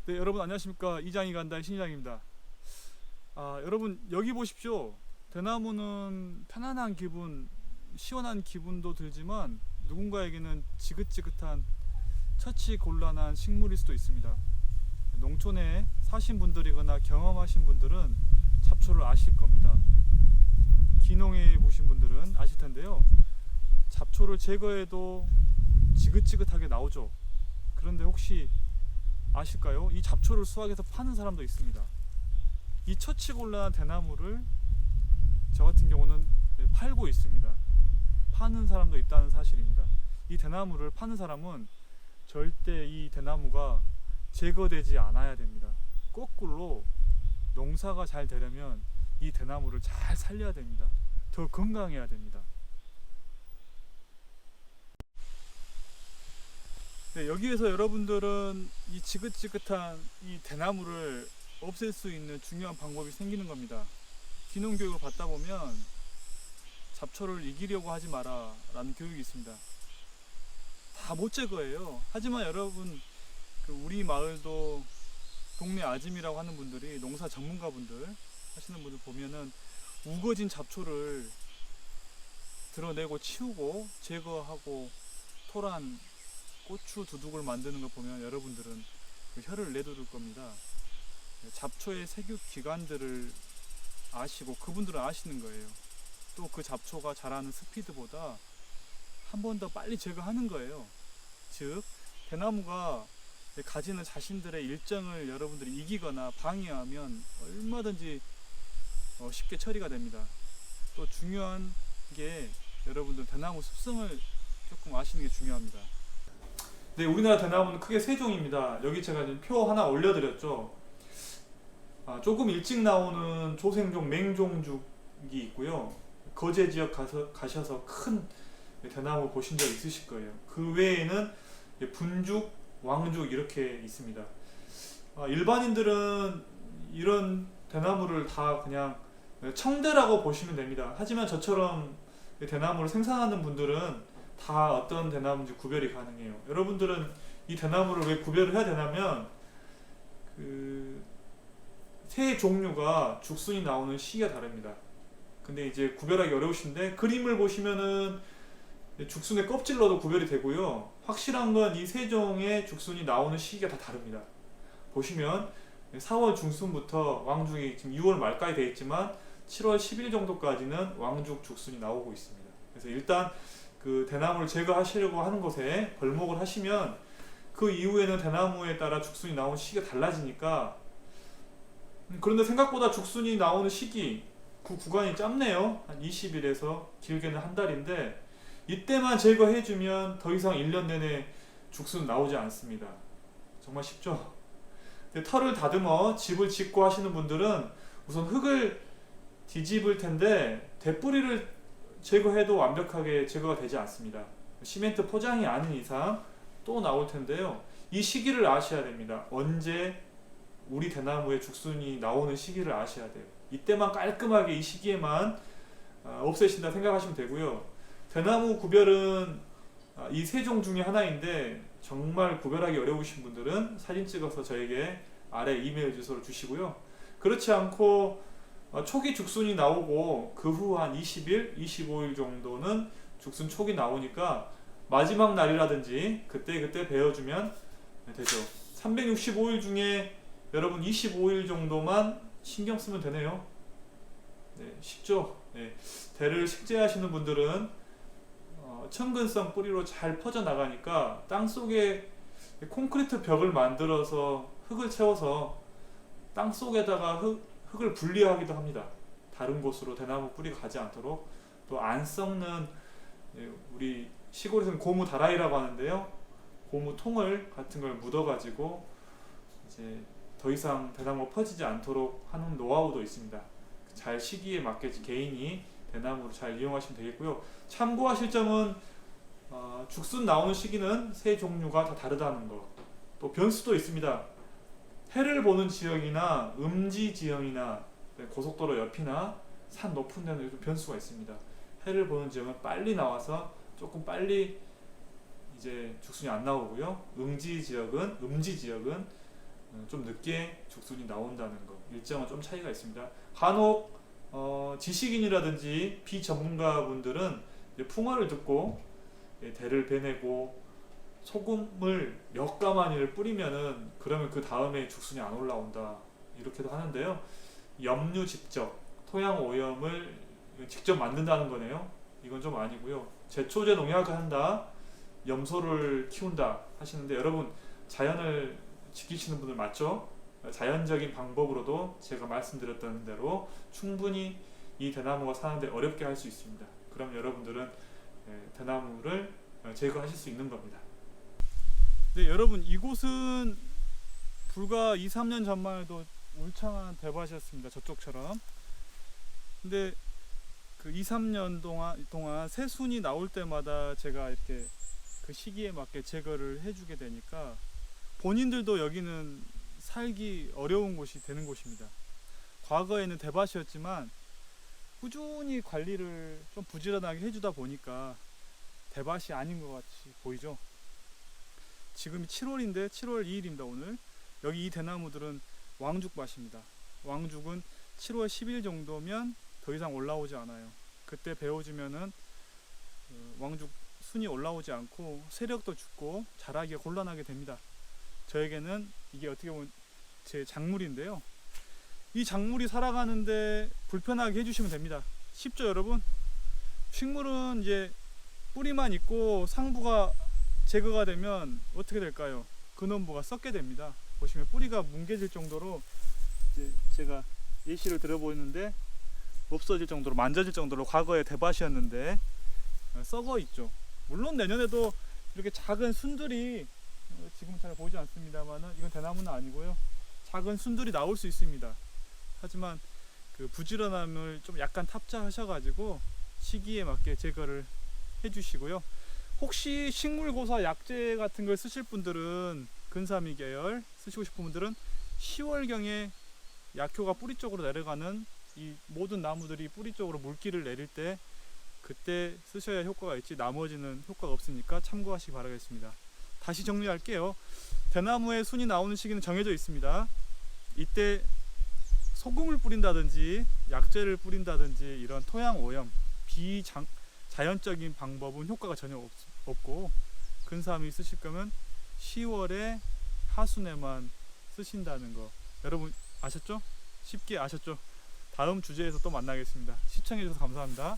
네, 여러분 안녕하십니까. 이장이 간다의 신이장입니다. 여러분 여기 보십시오. 대나무는 편안한 기분, 시원한 기분도 들지만 누군가에게는 지긋지긋한 처치곤란한 식물일 수도 있습니다. 농촌에 사신 분들이거나 경험하신 분들은 잡초를 아실 겁니다. 기농해 보신 분들은 아실 텐데요. 잡초를 제거해도 지긋지긋하게 나오죠. 그런데 혹시 아실까요? 이 잡초를 수확해서 파는 사람도 있습니다. 이 처치곤란한 대나무를 저 같은 경우는 팔고 있습니다. 파는 사람도 있다는 사실입니다. 이 대나무를 파는 사람은 절대 이 대나무가 제거되지 않아야 됩니다. 거꾸로 농사가 잘 되려면 이 대나무를 잘 살려야 됩니다. 더 건강해야 됩니다. 네, 여기에서 여러분들은 이 지긋지긋한 이 대나무를 없앨 수 있는 중요한 방법이 생기는 겁니다. 기농교육을 받다 보면 잡초를 이기려고 하지 마라 라는 교육이 있습니다. 다 못 제거해요. 하지만 여러분, 우리 마을도 동네 아짐이라고 하는 분들이, 농사 전문가분들 하시는 분들 보면은 우거진 잡초를 드러내고 치우고 제거하고 토란 고추 두둑을 만드는 걸 보면 여러분들은 혀를 내두를 겁니다. 잡초의 세균 기관들을 아시고 그분들은 아시는 거예요. 또 그 잡초가 자라는 스피드보다 한 번 더 빨리 제거하는 거예요. 즉 대나무가 가지는 자신들의 일정을 여러분들이 이기거나 방해하면 얼마든지 쉽게 처리가 됩니다. 또 중요한 게 여러분들 대나무 습성을 조금 아시는 게 중요합니다. 네, 우리나라 대나무는 크게 세 종입니다. 여기 제가 지금 표 하나 올려드렸죠. 조금 일찍 나오는 조생종 맹종죽이 있고요. 거제 지역 가셔서 큰 대나무 보신 적 있으실 거예요. 그 외에는 분죽, 왕죽 이렇게 있습니다. 일반인들은 이런 대나무를 다 그냥 청대라고 보시면 됩니다. 하지만 저처럼 대나무를 생산하는 분들은 다 어떤 대나무인지 구별이 가능해요. 여러분들은 이 대나무를 왜 구별을 해야 되냐면 새 종류가 죽순이 나오는 시기가 다릅니다. 근데 이제 구별하기 어려우신데 그림을 보시면은 죽순의 껍질로도 구별이 되고요. 확실한 건 이 세 종의 죽순이 나오는 시기가 다 다릅니다. 보시면 4월 중순부터 왕죽이 지금 6월 말까지 되어 있지만 7월 10일 정도까지는 왕죽 죽순이 나오고 있습니다. 그래서 일단 그 대나무를 제거하시려고 하는 곳에 벌목을 하시면 그 이후에는 대나무에 따라 죽순이 나오는 시기가 달라지니까 그런데 생각보다 죽순이 나오는 시기 그 구간이 짧네요. 한 20일에서 길게는 한 달인데 이때만 제거해주면 더 이상 1년 내내 죽순 나오지 않습니다. 정말 쉽죠? 털을 다듬어 집을 짓고 하시는 분들은 우선 흙을 뒤집을 텐데 대뿌리를 제거해도 완벽하게 제거가 되지 않습니다. 시멘트 포장이 아닌 이상 또 나올 텐데요. 이 시기를 아셔야 됩니다. 언제 우리 대나무에 죽순이 나오는 시기를 아셔야 돼요. 이때만 깔끔하게 이 시기에만 없애신다 생각하시면 되고요. 대나무 구별은 이 세 종 중에 하나인데 정말 구별하기 어려우신 분들은 사진 찍어서 저에게 아래 이메일 주소를 주시고요. 그렇지 않고 초기 죽순이 나오고 그 후 한 20일, 25일 정도는 죽순 촉이 나오니까 마지막 날이라든지 그때 배워주면 되죠. 365일 중에 여러분 25일 정도만 신경 쓰면 되네요. 네, 쉽죠? 네, 대를 식재하시는 분들은 천근성 뿌리로 잘 퍼져나가니까 땅속에 콘크리트 벽을 만들어서 흙을 채워서 땅속에다가 흙을 분리하기도 합니다. 다른 곳으로 대나무 뿌리가 가지 않도록. 또 안 썩는 우리 시골에서는 고무 다라이라고 하는데요. 고무 통을 같은 걸 묻어가지고 이제 더 이상 대나무가 퍼지지 않도록 하는 노하우도 있습니다. 잘 시기에 맞게 개인이 대나무를 잘 이용하시면 되겠고요. 참고하실 점은 죽순 나오는 시기는 세 종류가 다 다르다는 거. 또 변수도 있습니다. 해를 보는 지역이나 음지 지형이나 고속도로 옆이나 산 높은 데는 좀 변수가 있습니다. 해를 보는 지역은 빨리 나와서 조금 빨리 이제 죽순이 안 나오고요. 음지 지역은 좀 늦게 죽순이 나온다는 거, 일정은 좀 차이가 있습니다. 간혹 지식인이라든지 비전문가분들은 풍화를 듣고 대를 베내고 소금을 몇 가마니를 뿌리면은 그러면 그 다음에 죽순이 안 올라온다 이렇게도 하는데요. 염류 직접 토양 오염을 직접 만든다는 거네요. 이건 좀 아니고요. 제초제 농약을 한다, 염소를 키운다 하시는데 여러분 자연을 지키시는 분들 맞죠? 자연적인 방법으로도 제가 말씀드렸던 대로 충분히 이 대나무가 사는데 어렵게 할 수 있습니다. 그럼 여러분들은 대나무를 제거하실 수 있는 겁니다. 네, 여러분 이곳은 불과 2, 3년 전만 해도 울창한 대밭이었습니다. 저쪽처럼. 근데 그 2, 3년 동안 새순이 나올 때마다 제가 이렇게 그 시기에 맞게 제거를 해주게 되니까 본인들도 여기는 살기 어려운 곳이 되는 곳입니다. 과거에는 대밭이었지만 꾸준히 관리를 좀 부지런하게 해주다 보니까 대밭이 아닌 것 같이 보이죠. 지금이 7월인데 7월 2일입니다. 오늘 여기 이 대나무들은 왕죽밭입니다. 왕죽은 7월 10일 정도면 더 이상 올라오지 않아요. 그때 베어주면은 왕죽 순이 올라오지 않고 세력도 죽고 자라기가 곤란하게 됩니다. 저에게는 이게 어떻게 보면 제 작물인데요. 이 작물이 살아가는데 불편하게 해주시면 됩니다. 쉽죠, 여러분? 식물은 이제 뿌리만 있고 상부가 제거가 되면 어떻게 될까요? 근원부가 썩게 됩니다. 보시면 뿌리가 뭉개질 정도로 이제 제가 예시를 들어보는데 없어질 정도로, 만져질 정도로 과거에 대밭이었는데 썩어 있죠. 물론 내년에도 이렇게 작은 순들이 지금 잘 보이지 않습니다만은 이건 대나무는 아니고요. 작은 순들이 나올 수 있습니다. 하지만 그 부지런함을 좀 약간 탑재하셔가지고 시기에 맞게 제거를 해주시고요. 혹시 식물고사 약재 같은 걸 쓰실 분들은 근사미 계열 쓰시고 싶은 분들은 10월경에 약효가 뿌리 쪽으로 내려가는 이 모든 나무들이 뿌리 쪽으로 물기를 내릴 때 그때 쓰셔야 효과가 있지 나머지는 효과가 없으니까 참고하시기 바라겠습니다. 다시 정리할게요. 대나무에 순이 나오는 시기는 정해져 있습니다. 이때 소금을 뿌린다든지 약재를 뿌린다든지 이런 토양 오염, 비자연적인 방법은 효과가 전혀 없고 근사미 쓰실 거면 10월에 하순에만 쓰신다는 거 여러분 아셨죠? 쉽게 아셨죠? 다음 주제에서 또 만나겠습니다. 시청해 주셔서 감사합니다.